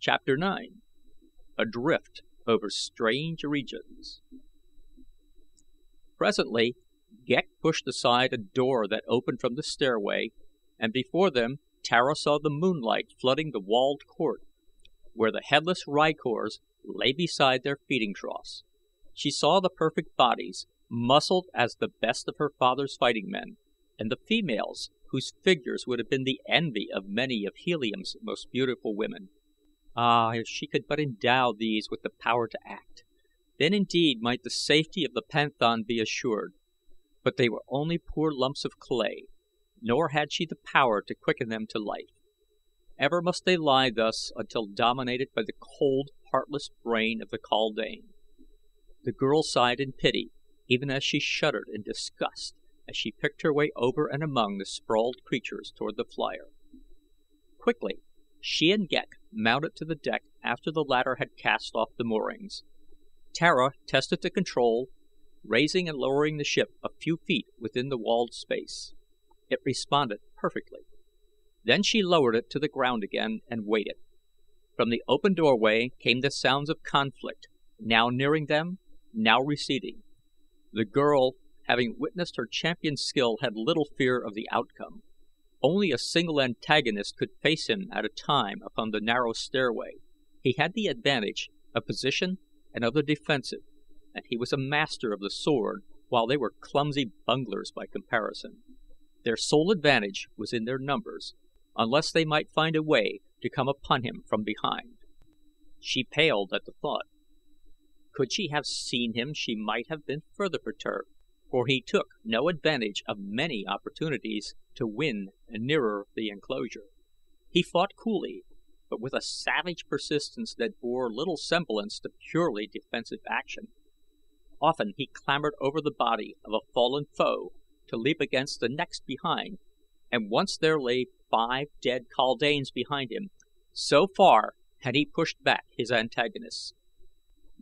Chapter 9. Adrift Over Strange Regions. Presently, Ghek pushed aside a door that opened from the stairway, and before them Tara saw the moonlight flooding the walled court, where the headless rykors lay beside their feeding troughs. She saw the perfect bodies, muscled as the best of her father's fighting men, and the females, whose figures would have been the envy of many of Helium's most beautiful women. Ah, if she could but endow these with the power to act, then indeed might the safety of the Panthan be assured. But they were only poor lumps of clay, nor had she the power to quicken them to life. Ever must they lie thus until dominated by the cold, heartless brain of the kaldane. The girl sighed in pity, even as she shuddered in disgust as she picked her way over and among the sprawled creatures toward the flier. Quickly she and Ghek mounted to the deck after the latter had cast off the moorings. Tara tested the control, raising and lowering the ship a few feet within the walled space. It responded perfectly. Then she lowered it to the ground again and waited. From the open doorway came the sounds of conflict, now nearing them, now receding. The girl, having witnessed her champion's skill, had little fear of the outcome. Only a single antagonist could face him at a time upon the narrow stairway. He had the advantage of position and of the defensive, and he was a master of the sword, while they were clumsy bunglers by comparison. Their sole advantage was in their numbers, unless they might find a way to come upon him from behind. She paled at the thought. Could she have seen him she might have been further perturbed, for he took no advantage of many opportunities to win nearer the enclosure. He fought coolly, but with a savage persistence that bore little semblance to purely defensive action. Often he clambered over the body of a fallen foe to leap against the next behind, and once there lay 5 dead kaldanes behind him. So far had he pushed back his antagonists.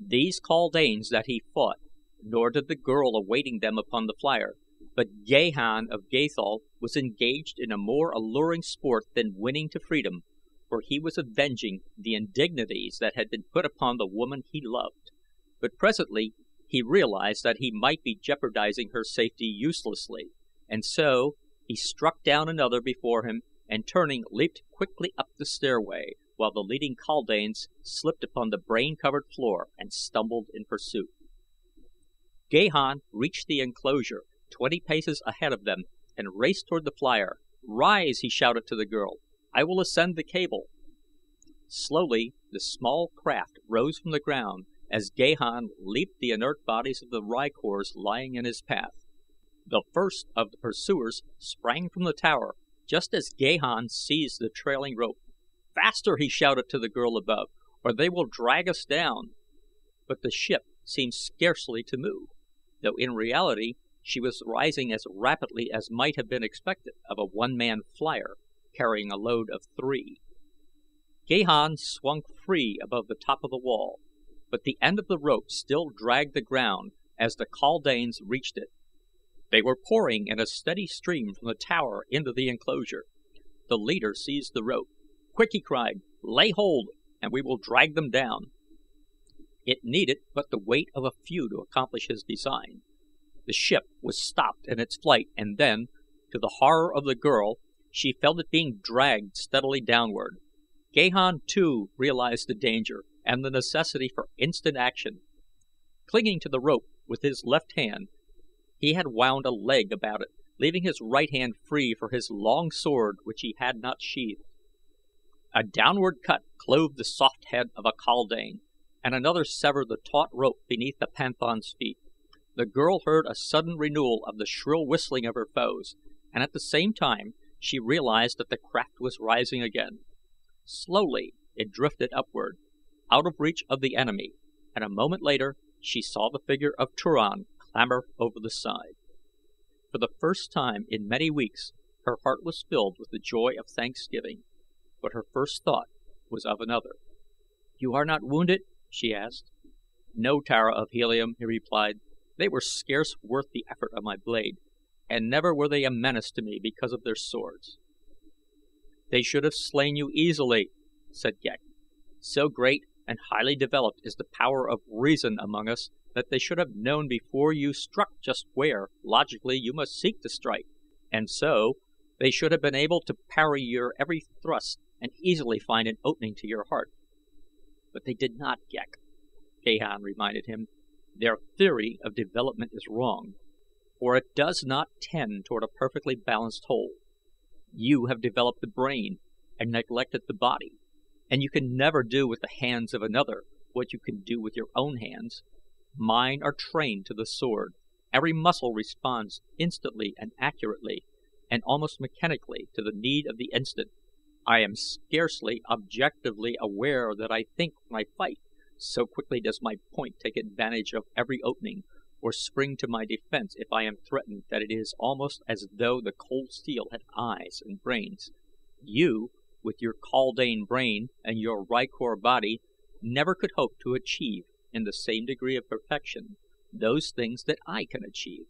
These kaldanes that he fought, nor did the girl awaiting them upon the flier, but Gahan of Gathol was engaged in a more alluring sport than winning to freedom, for he was avenging the indignities that had been put upon the woman he loved. But presently he realized that he might be jeopardizing her safety uselessly, and so he struck down another before him and turning leaped quickly up the stairway, while the leading kaldanes slipped upon the brain-covered floor and stumbled in pursuit. Gahan reached the enclosure 20 paces ahead of them and raced toward the flier. "Rise!" he shouted to the girl. "I will ascend the cable." Slowly the small craft rose from the ground as Gahan leaped the inert bodies of the rykors lying in his path. The first of the pursuers sprang from the tower just as Gahan seized the trailing rope. "Faster!" he shouted to the girl above, "or they will drag us down." But the ship seemed scarcely to move, though in reality she was rising as rapidly as might have been expected of a one-man flier carrying a load of 3. Gahan swung free above the top of the wall, but the end of the rope still dragged the ground as the kaldanes reached it. They were pouring in a steady stream from the tower into the enclosure. The leader seized the rope. "Quick!" he cried. "Lay hold, and we will drag them down." It needed but the weight of a few to accomplish his design. The ship was stopped in its flight, and then, to the horror of the girl, she felt it being dragged steadily downward. Gahan, too, realized the danger and the necessity for instant action. Clinging to the rope with his left hand, he had wound a leg about it, leaving his right hand free for his long sword which he had not sheathed. A downward cut clove the soft head of a kaldane, and another severed the taut rope beneath the Panthan's feet. The girl heard a sudden renewal of the shrill whistling of her foes, and at the same time she realized that the craft was rising again. Slowly it drifted upward, out of reach of the enemy, and a moment later she saw the figure of Turan clamber over the side. For the first time in many weeks her heart was filled with the joy of thanksgiving, but her first thought was of another. "You are not wounded?" she asked. "No, Tara of Helium," he replied. "They were scarce worth the effort of my blade, and never were they a menace to me because of their swords." "They should have slain you easily," said Ghek. So great and highly developed is the power of reason among us that they should have known before you struck just where, logically, you must seek to strike, and so they should have been able to parry your every thrust and easily find an opening to your heart. But they did not, Ghek, Gahan reminded him. Their theory of development is wrong, for it does not tend toward a perfectly balanced whole. You have developed the brain and neglected the body, and you can never do with the hands of another what you can do with your own hands. Mine are trained to the sword. Every muscle responds instantly and accurately, and almost mechanically, to the need of the instant. I am scarcely objectively aware that I think when I fight, so quickly does my point take advantage of every opening, or spring to my defense if I am threatened, that it is almost as though the cold steel had eyes and brains. You, with your kaldane brain and your rykor body, never could hope to achieve, in the same degree of perfection, those things that I can achieve.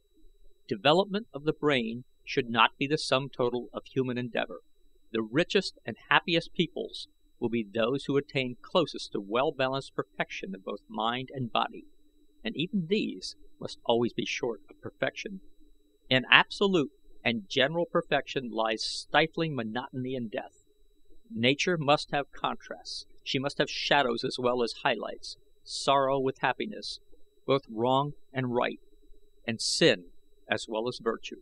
Development of the brain should not be the sum total of human endeavor. The richest and happiest peoples will be those who attain closest to well-balanced perfection of both mind and body, and even these must always be short of perfection. In absolute and general perfection lies stifling monotony and death. Nature must have contrasts. She must have shadows as well as highlights, sorrow with happiness, both wrong and right, and sin as well as virtue.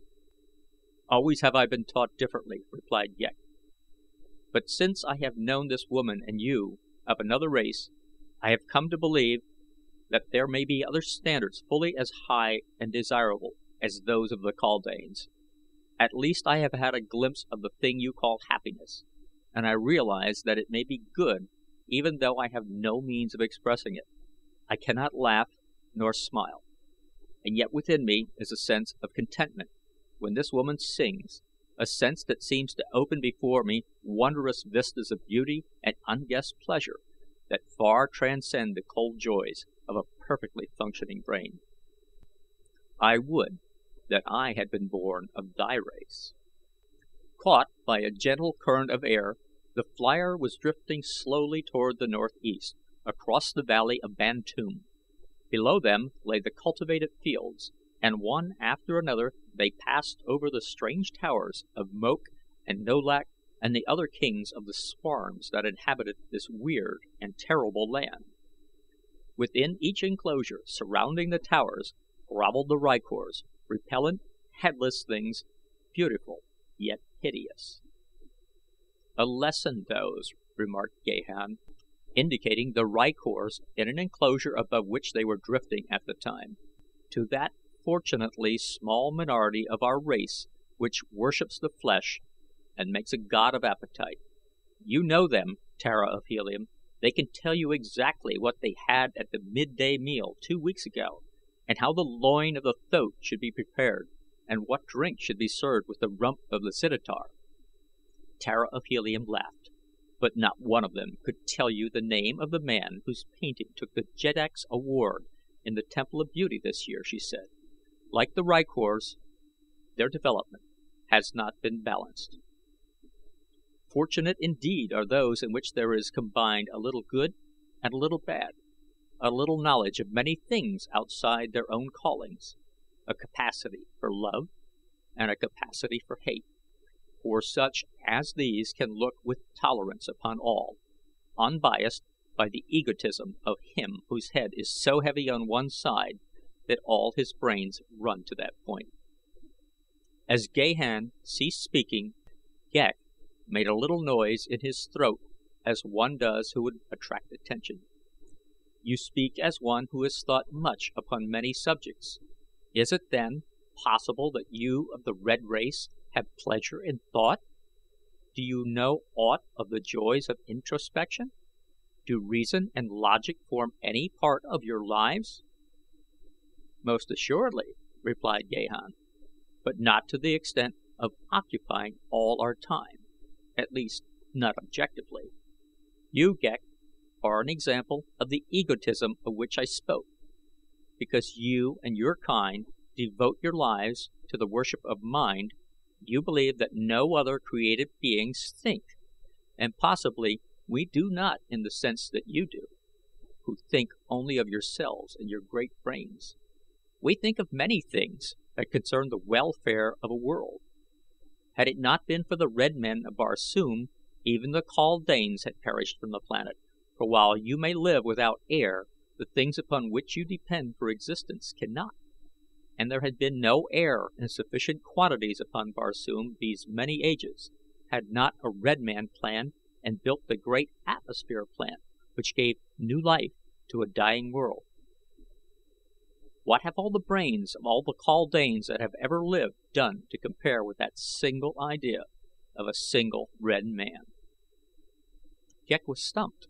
Always have I been taught differently, replied Ghek. But since I have known this woman and you, of another race, I have come to believe that there may be other standards fully as high and desirable as those of the kaldanes. At least I have had a glimpse of the thing you call happiness, and I realize that it may be good even though I have no means of expressing it. I cannot laugh nor smile, and yet within me is a sense of contentment when this woman sings, a sense that seems to open before me wondrous vistas of beauty and unguessed pleasure that far transcend the cold joys of a perfectly functioning brain. I would that I had been born of thy race. Caught by a gentle current of air, the flier was drifting slowly toward the northeast, across the valley of Bantoom. Below them lay the cultivated fields, and one after another they passed over the strange towers of Moak and Nolak and the other kings of the swarms that inhabited this weird and terrible land. Within each enclosure, surrounding the towers, grovelled the rykors, repellent, headless things, beautiful yet hideous. A lesson those, remarked Gahan, indicating the rykors in an enclosure above which they were drifting at the time, to that fortunately small minority of our race which worships the flesh and makes a god of appetite. You know them, Tara of Helium. They can tell you exactly what they had at the midday meal 2 weeks ago, and how the loin of the thoat should be prepared, and what drink should be served with the rump of the Zitidar. Tara of Helium laughed, but not one of them could tell you the name of the man whose painting took the Jedak's award in the Temple of Beauty this year, she said. Like the rykors, their development has not been balanced. Fortunate indeed are those in which there is combined a little good and a little bad, a little knowledge of many things outside their own callings, a capacity for love and a capacity for hate, for such as these can look with tolerance upon all, unbiased by the egotism of him whose head is so heavy on one side that all his brains run to that point. As Gahan ceased speaking, Ghek made a little noise in his throat as one does who would attract attention. You speak as one who has thought much upon many subjects. Is it, then, possible that you of the red race have pleasure in thought? Do you know aught of the joys of introspection? Do reason and logic form any part of your lives? Most assuredly, replied Gahan, but not to the extent of occupying all our time, at least not objectively. You, Ghek, are an example of the egotism of which I spoke, because you and your kind devote your lives to the worship of mind. You believe that no other created beings think, and possibly We do not in the sense that you do, who think only of yourselves and your great brains. We think of many things that concern the welfare of a world. Had it not been for the red men of Barsoom, even the kaldanes had perished from the planet, for while you may live without air, the things upon which you depend for existence cannot. And there had been no air in sufficient quantities upon Barsoom these many ages, had not a red man planned and built the great atmosphere plant, which gave new life to a dying world. What have all the brains of all the kaldanes that have ever lived done to compare with that single idea of a single red man? Ghek was stumped.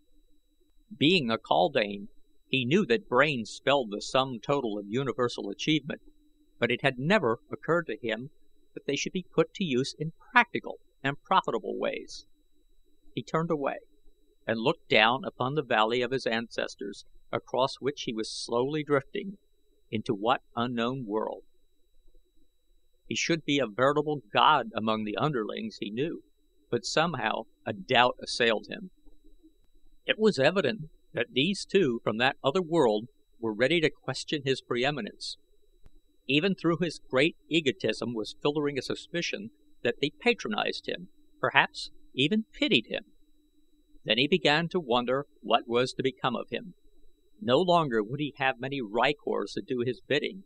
Being a kaldane, he knew that brains spelled the sum total of universal achievement, but it had never occurred to him that they should be put to use in practical and profitable ways. He turned away and looked down upon the valley of his ancestors, across which he was slowly drifting. Into what unknown world? He should be a veritable god among the underlings, he knew, but somehow a doubt assailed him. It was evident that these two from that other world were ready to question his preeminence. Even through his great egotism was filtering a suspicion that they patronized him, perhaps even pitied him. Then he began to wonder what was to become of him. No longer would he have many rykors to do his bidding,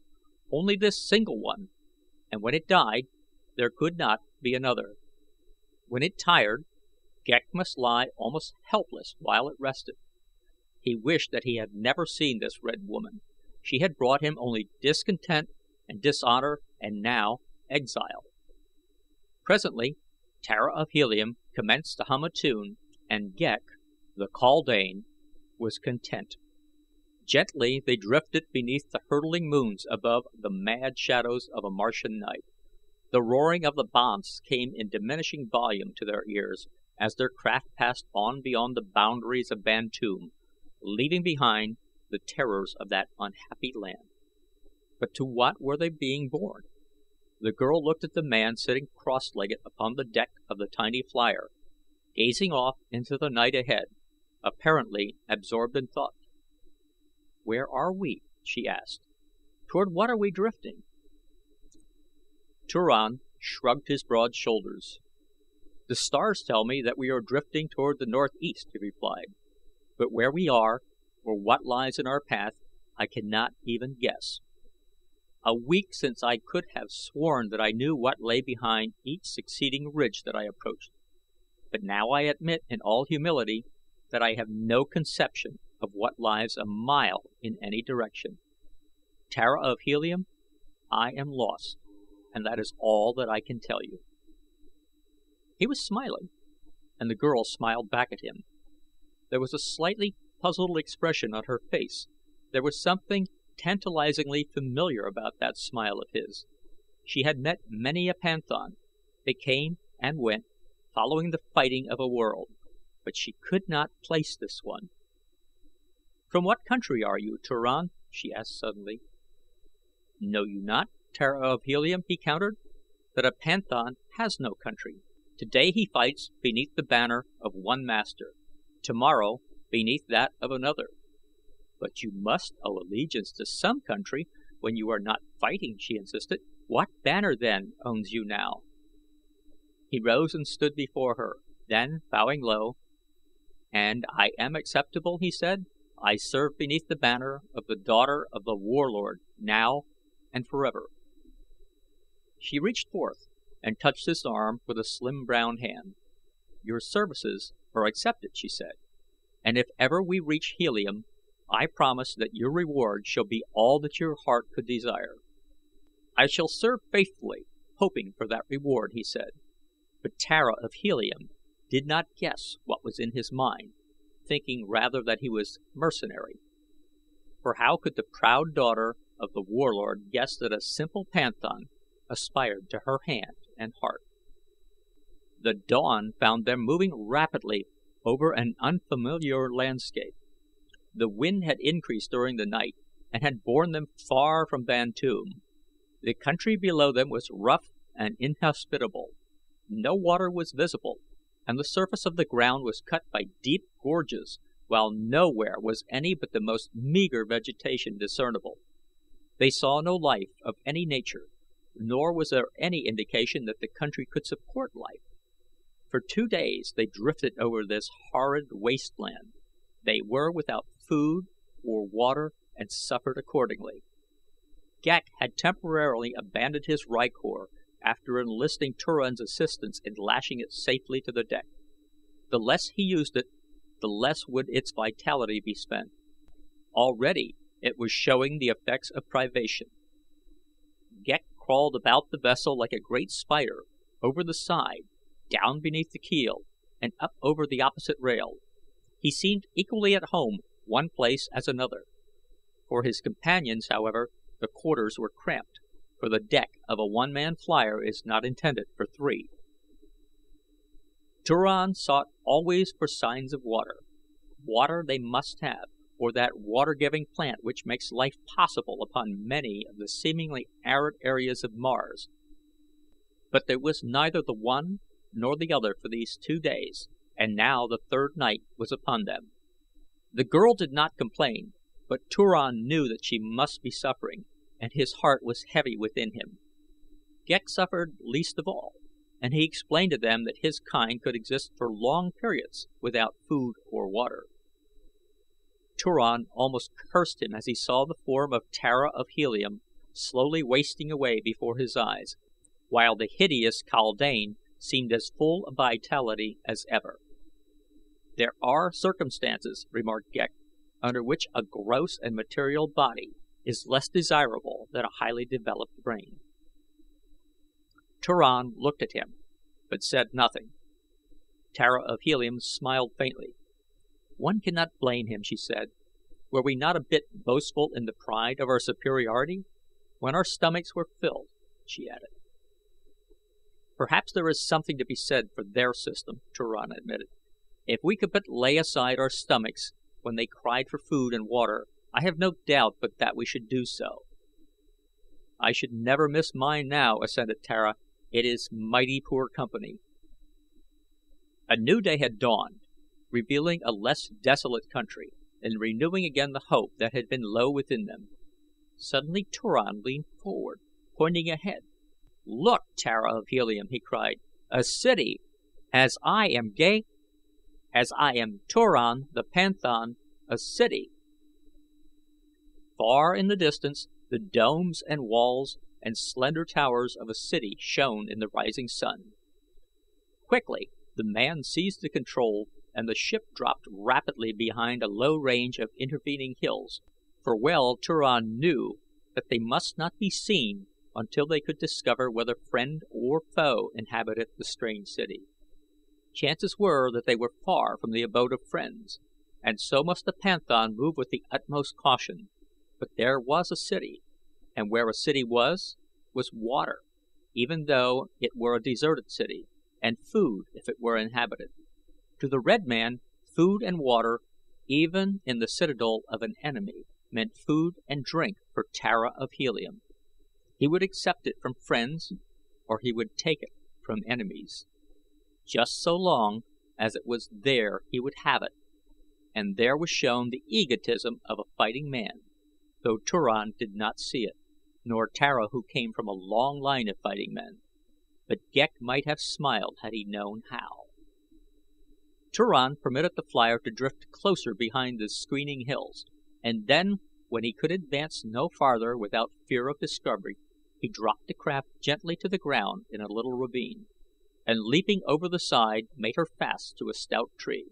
only this single one, and when it died, there could not be another. When it tired, Ghek must lie almost helpless while it rested. He wished that he had never seen this red woman. She had brought him only discontent and dishonor and now exile. Presently, Tara of Helium commenced to hum a tune, and Ghek, the kaldane, was content. Gently they drifted beneath the hurtling moons above the mad shadows of a Martian night. The roaring of the banths came in diminishing volume to their ears as their craft passed on beyond the boundaries of Bantoom, leaving behind the terrors of that unhappy land. But to what were they being borne? The girl looked at the man sitting cross-legged upon the deck of the tiny flier, gazing off into the night ahead, apparently absorbed in thought. "Where are we?" she asked. "Toward what are we drifting?" Turan shrugged his broad shoulders. "The stars tell me that we are drifting toward the northeast," he replied, "but where we are, or what lies in our path, I cannot even guess. A week since I could have sworn that I knew what lay behind each succeeding ridge that I approached, but now I admit in all humility that I have no conception of what lies a mile in any direction. Tara of Helium, I am lost, and that is all that I can tell you." He was smiling, and the girl smiled back at him. There was a slightly puzzled expression on her face. There was something tantalizingly familiar about that smile of his. She had met many a panthan. They came and went, following the fighting of a world, but she could not place this one. "From what country are you, Turan?" she asked suddenly. "Know you not, Tara of Helium," he countered, "that a panthan has no country? Today he fights beneath the banner of one master, tomorrow beneath that of another." "But you must owe allegiance to some country when you are not fighting," she insisted. "What banner, then, owns you now?" He rose and stood before her, then, bowing low, "And I am acceptable," he said. "I serve beneath the banner of the daughter of the Warlord, now and forever." She reached forth and touched his arm with a slim brown hand. "Your services are accepted," she said, "and if ever we reach Helium, I promise that your reward shall be all that your heart could desire." "I shall serve faithfully, hoping for that reward," he said, but Tara of Helium did not guess what was in his mind, thinking rather that he was mercenary. For how could the proud daughter of the Warlord guess that a simple panthan aspired to her hand and heart? The dawn found them moving rapidly over an unfamiliar landscape. The wind had increased during the night and had borne them far from Bantoom. The country below them was rough and inhospitable. No water was visible, and the surface of the ground was cut by deep gorges, while nowhere was any but the most meager vegetation discernible. They saw no life of any nature, nor was there any indication that the country could support life. For 2 days they drifted over this horrid wasteland. They were without food or water and suffered accordingly. Ghek had temporarily abandoned his rykor after enlisting Turan's assistance in lashing it safely to the deck. The less he used it, the less would its vitality be spent. Already it was showing the effects of privation. Ghek crawled about the vessel like a great spider, over the side, down beneath the keel, and up over the opposite rail. He seemed equally at home one place as another. For his companions, however, the quarters were cramped, for the deck of a one-man flier is not intended for 3. Turan sought always for signs of water. Water they must have, or that water-giving plant which makes life possible upon many of the seemingly arid areas of Mars. But there was neither the one nor the other for these 2 days, and now the 3rd night was upon them. The girl did not complain, but Turan knew that she must be suffering, and his heart was heavy within him. Ghek suffered least of all, and he explained to them that his kind could exist for long periods without food or water. Turan almost cursed him as he saw the form of Tara of Helium slowly wasting away before his eyes, while the hideous Kaldane seemed as full of vitality as ever. "There are circumstances," remarked Ghek, "under which a gross and material body is less desirable than a highly developed brain." Turan looked at him, but said nothing. Tara of Helium smiled faintly. "One cannot blame him," she said. "Were we not a bit boastful in the pride of our superiority? When our stomachs were filled," she added. "Perhaps there is something to be said for their system," Turan admitted. "If we could but lay aside our stomachs when they cried for food and water, I have no doubt but that we should do so." "I should never miss mine now," assented Tara. "It is mighty poor company." A new day had dawned, revealing a less desolate country, and renewing again the hope that had been low within them. Suddenly Turan leaned forward, pointing ahead. "Look, Tara of Helium," he cried. "A city! As I am Turan the Panthan, a city!" Far in the distance the domes and walls and slender towers of a city shone in the rising sun. Quickly the man seized the control and the ship dropped rapidly behind a low range of intervening hills, for well Turan knew that they must not be seen until they could discover whether friend or foe inhabited the strange city. Chances were that they were far from the abode of friends, and so must the Panthan move with the utmost caution. But there was a city, and where a city was water, even though it were a deserted city, and food if it were inhabited. To the red man, food and water, even in the citadel of an enemy, meant food and drink for Tara of Helium. He would accept it from friends or he would take it from enemies. Just so long as it was there he would have it, and there was shown the egotism of a fighting man, though Turan did not see it, nor Tara, who came from a long line of fighting men. But Ghek might have smiled had he known how. Turan permitted the flier to drift closer behind the screening hills, and then, when he could advance no farther without fear of discovery, he dropped the craft gently to the ground in a little ravine, and leaping over the side made her fast to a stout tree.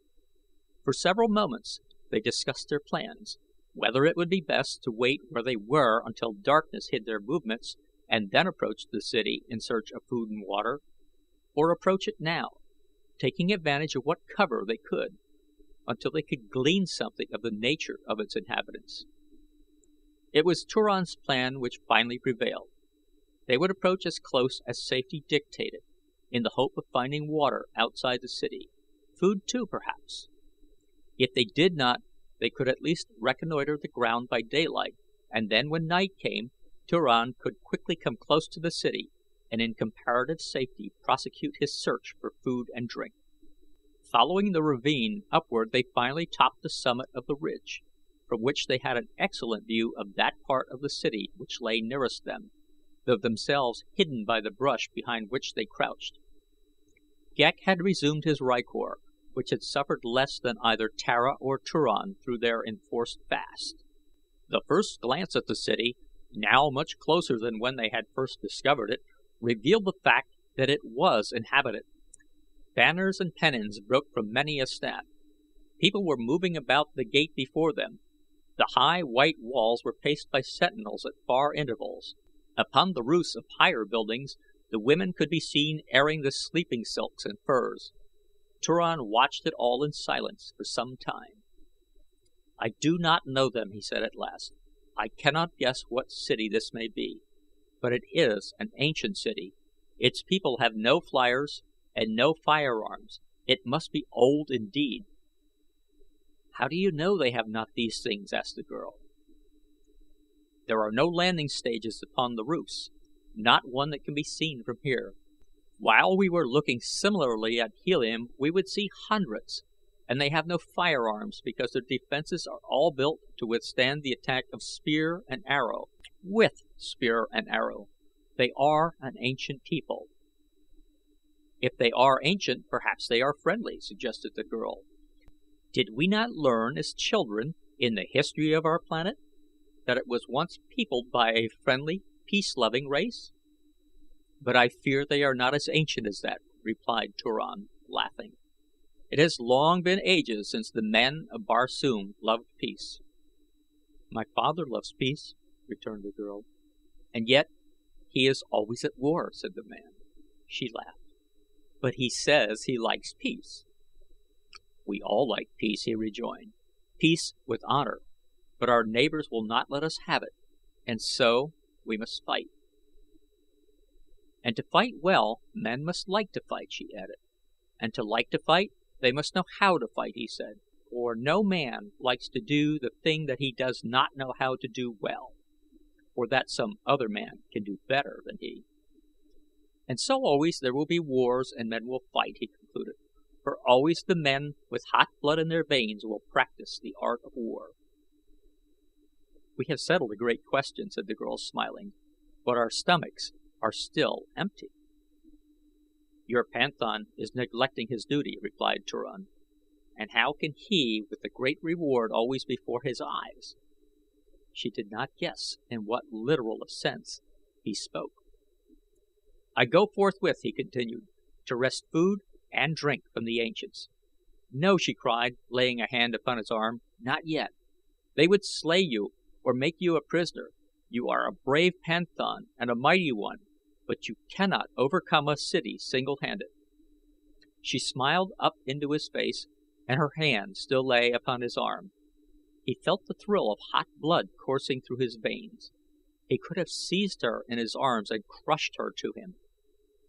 For several moments they discussed their plans, whether it would be best to wait where they were until darkness hid their movements and then approach the city in search of food and water, or approach it now, taking advantage of what cover they could, until they could glean something of the nature of its inhabitants. It was Turan's plan which finally prevailed. They would approach as close as safety dictated, in the hope of finding water outside the city, food too perhaps. If they did not, they could at least reconnoiter the ground by daylight, and then when night came, Turan could quickly come close to the city and in comparative safety prosecute his search for food and drink. Following the ravine upward they finally topped the summit of the ridge, from which they had an excellent view of that part of the city which lay nearest them, though themselves hidden by the brush behind which they crouched. Ghek had resumed his rykor, which had suffered less than either Tara or Turan through their enforced fast. The first glance at the city, now much closer than when they had first discovered it, revealed the fact that it was inhabited. Banners and pennons broke from many a staff. People were moving about the gate before them. The high white walls were paced by sentinels at far intervals. Upon the roofs of higher buildings the women could be seen airing the sleeping silks and furs. Turan watched it all in silence for some time. "I do not know them," he said at last. "I cannot guess what city this may be, but it is an ancient city. Its people have no flyers and no firearms. It must be old indeed." "How do you know they have not these things?" asked the girl. "There are no landing stages upon the roofs, not one that can be seen from here. While we were looking similarly at Helium we would see hundreds, and they have no firearms because their defenses are all built to withstand the attack of spear and arrow. With spear and arrow, they are an ancient people." "If they are ancient, perhaps they are friendly," suggested the girl. "Did we not learn as children in the history of our planet that it was once peopled by a friendly, peace-loving race?" "But I fear they are not as ancient as that," replied Turan, laughing. "It has long been ages since the men of Barsoom loved peace." "My father loves peace," returned the girl. "And yet he is always at war," said the man. She laughed. "But he says he likes peace." "We all like peace," he rejoined. "Peace with honor, but our neighbors will not let us have it, and so we must fight." "And to fight well, men must like to fight," she added. "And to like to fight, they must know how to fight," he said, "for no man likes to do the thing that he does not know how to do well, or that some other man can do better than he." "And so always there will be wars and men will fight," he concluded, "for always the men with hot blood in their veins will practice the art of war." "We have settled a great question," said the girl, smiling, "but our stomachs are still empty." "Your panthan is neglecting his duty," replied Turan, "and how can he with the great reward always before his eyes?" She did not guess in what literal sense he spoke. "I go forthwith," he continued, "to wrest food and drink from the ancients." "No," she cried, laying a hand upon his arm, "not yet. They would slay you or make you a prisoner. You are a brave panthan and a mighty one, but you cannot overcome a city single-handed." She smiled up into his face and her hand still lay upon his arm. He felt the thrill of hot blood coursing through his veins. He could have seized her in his arms and crushed her to him.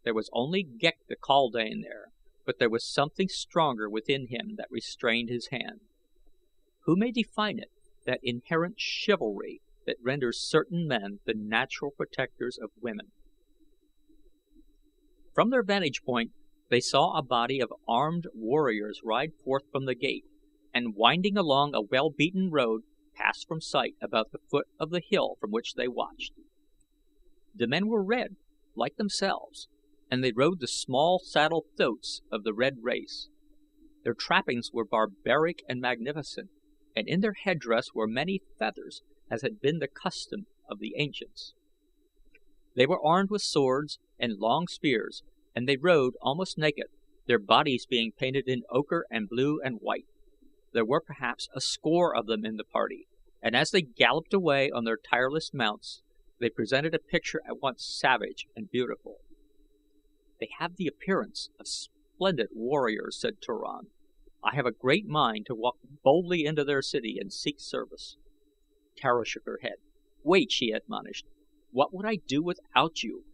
There was only Ghek the kaldane there, but there was something stronger within him that restrained his hand. Who may define it, that inherent chivalry that renders certain men the natural protectors of women? From their vantage point they saw a body of armed warriors ride forth from the gate, and winding along a well-beaten road pass from sight about the foot of the hill from which they watched. The men were red, like themselves, and they rode the small saddled thoats of the red race. Their trappings were barbaric and magnificent, and in their headdress were many feathers, as had been the custom of the ancients. They were armed with swords and long spears, and they rode almost naked, their bodies being painted in ochre and blue and white. There were perhaps a score of them in the party, and as they galloped away on their tireless mounts they presented a picture at once savage and beautiful. "They have the appearance of splendid warriors," said Turan. "I have a great mind to walk boldly into their city and seek service." Tara shook her head. "Wait," she admonished. "What would I do without you,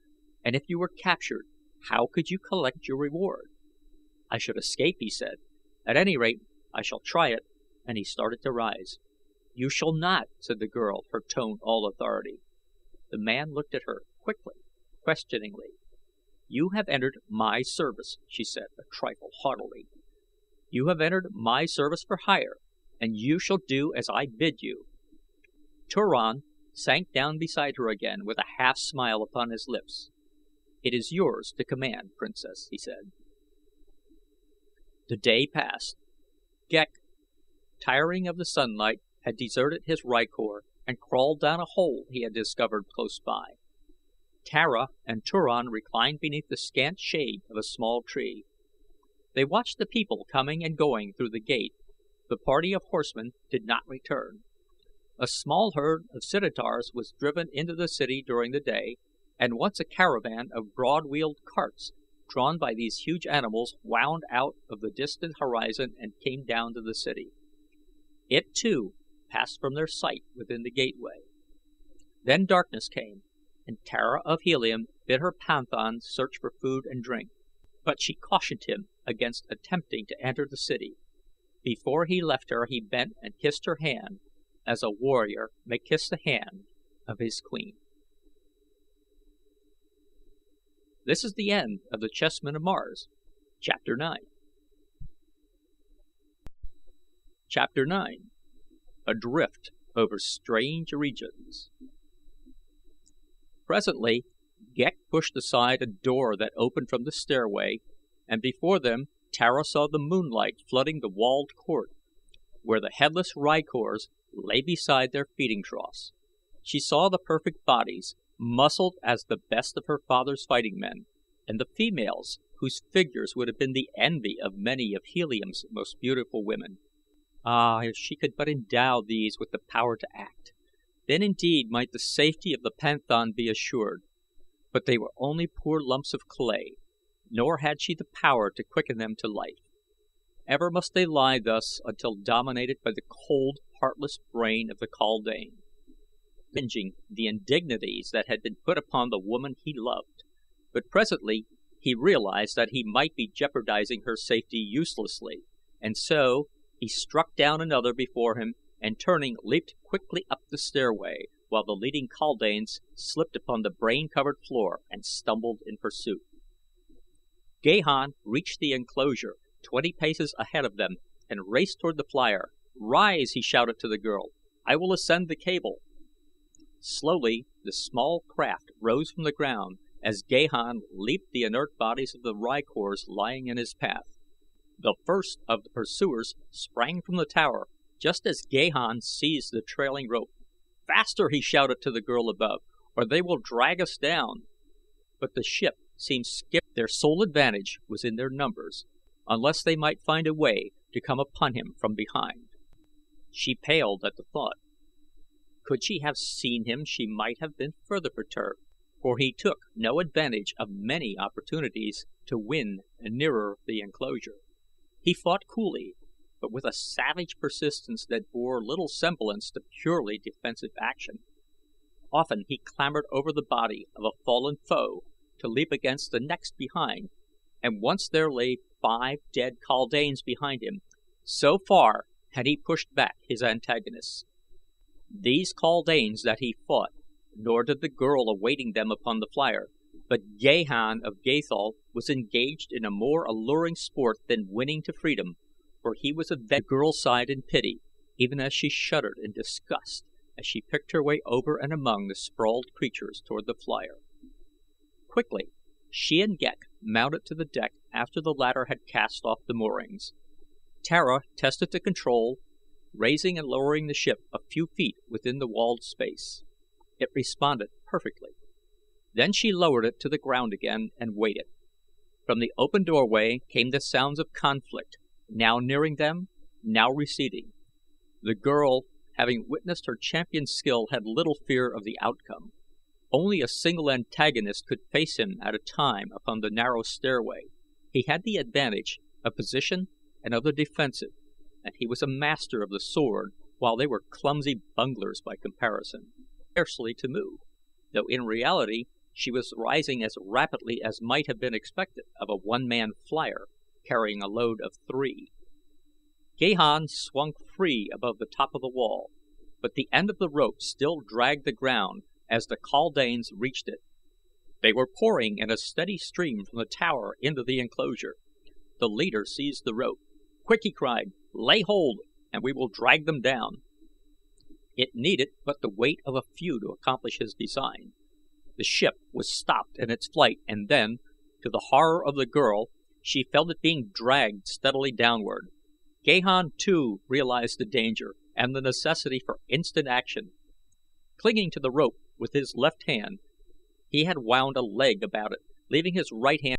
and if you were captured how could you collect your reward?" "I should escape," he said. "At any rate I shall try it," and he started to rise. "You shall not," said the girl, her tone all authority. The man looked at her quickly, questioningly. "You have entered my service," she said, a trifle haughtily. You have entered my service for hire, and you shall do as I bid you." Turan sank down beside her again with a half smile upon his lips. "It is yours to command, Princess," he said. The day passed. Ghek, tiring of the sunlight, had deserted his rykor and crawled down a hole he had discovered close by. Tara and Turan reclined beneath the scant shade of a small tree. They watched the people coming and going through the gate. The party of horsemen did not return. A small herd of Sititars was driven into the city during the day, and once a caravan of broad-wheeled carts drawn by these huge animals wound out of the distant horizon and came down to the city. It, too, passed from their sight within the gateway. Then darkness came, and Tara of Helium bid her Panthans search for food and drink, but she cautioned him against attempting to enter the city. Before he left her he bent and kissed her hand as a warrior may kiss the hand of his queen. This is the end of The Chessmen of Mars, Chapter 9. Chapter 9. Adrift over Strange Regions. Presently, Ghek pushed aside a door that opened from the stairway, and before them Tara saw the moonlight flooding the walled court, where the headless rykors lay beside their feeding troughs. She saw the perfect bodies, muscled as the best of her father's fighting men, and the females, whose figures would have been the envy of many of Helium's most beautiful women. Ah, if she could but endow these with the power to act, then indeed might the safety of the Panthan be assured. But they were only poor lumps of clay, nor had she the power to quicken them to life. Ever must they lie thus until dominated by the cold, heartless brain of the kaldane, avenging the indignities that had been put upon the woman he loved. But presently he realized that he might be jeopardizing her safety uselessly, and so he struck down another before him and turning leaped quickly up the stairway, while the leading kaldanes slipped upon the brain-covered floor and stumbled in pursuit. Gahan reached the enclosure 20 paces ahead of them and raced toward the flier. "Rise!" he shouted to the girl. "I will ascend the cable." Slowly the small craft rose from the ground as Gahan leaped the inert bodies of the rykors lying in his path. The first of the pursuers sprang from the tower just as Gahan seized the trailing rope. "Faster!" he shouted to the girl above, "or they will drag us down." But the ship seemed skipped. Their sole advantage was in their numbers, unless they might find a way to come upon him from behind. She paled at the thought. Could she have seen him she might have been further perturbed, for he took no advantage of many opportunities to win nearer the enclosure. He fought coolly, but with a savage persistence that bore little semblance to purely defensive action. Often he clambered over the body of a fallen foe to leap against the next behind, and once there lay 5 dead kaldanes behind him. So far had he pushed back his antagonists. These kaldanes that he fought, nor did the girl awaiting them upon the flier, but Gahan of Gathol was engaged in a more alluring sport than winning to freedom, for he was avenged. The girl sighed in pity, even as she shuddered in disgust as she picked her way over and among the sprawled creatures toward the flier. Quickly she and Ghek mounted to the deck after the latter had cast off the moorings. Tara tested the control, raising and lowering the ship a few feet within the walled space. It responded perfectly. Then she lowered it to the ground again and waited. From the open doorway came the sounds of conflict, now nearing them, now receding. The girl, having witnessed her champion's skill, had little fear of the outcome. Only a single antagonist could face him at a time upon the narrow stairway. He had the advantage of position and of the defensive, and he was a master of the sword, while they were clumsy bunglers by comparison, scarcely to move, though in reality she was rising as rapidly as might have been expected of a one-man flier carrying a load of 3. Gahan swung free above the top of the wall, but the end of the rope still dragged the ground as the kaldanes reached it. They were pouring in a steady stream from the tower into the enclosure. The leader seized the rope. "Quick!" he cried. "Lay hold, and we will drag them down." It needed but the weight of a few to accomplish his design. The ship was stopped in its flight and then, to the horror of the girl, she felt it being dragged steadily downward. Gahan, too, realized the danger and the necessity for instant action. Clinging to the rope with his left hand, he had wound a leg about it, leaving his right hand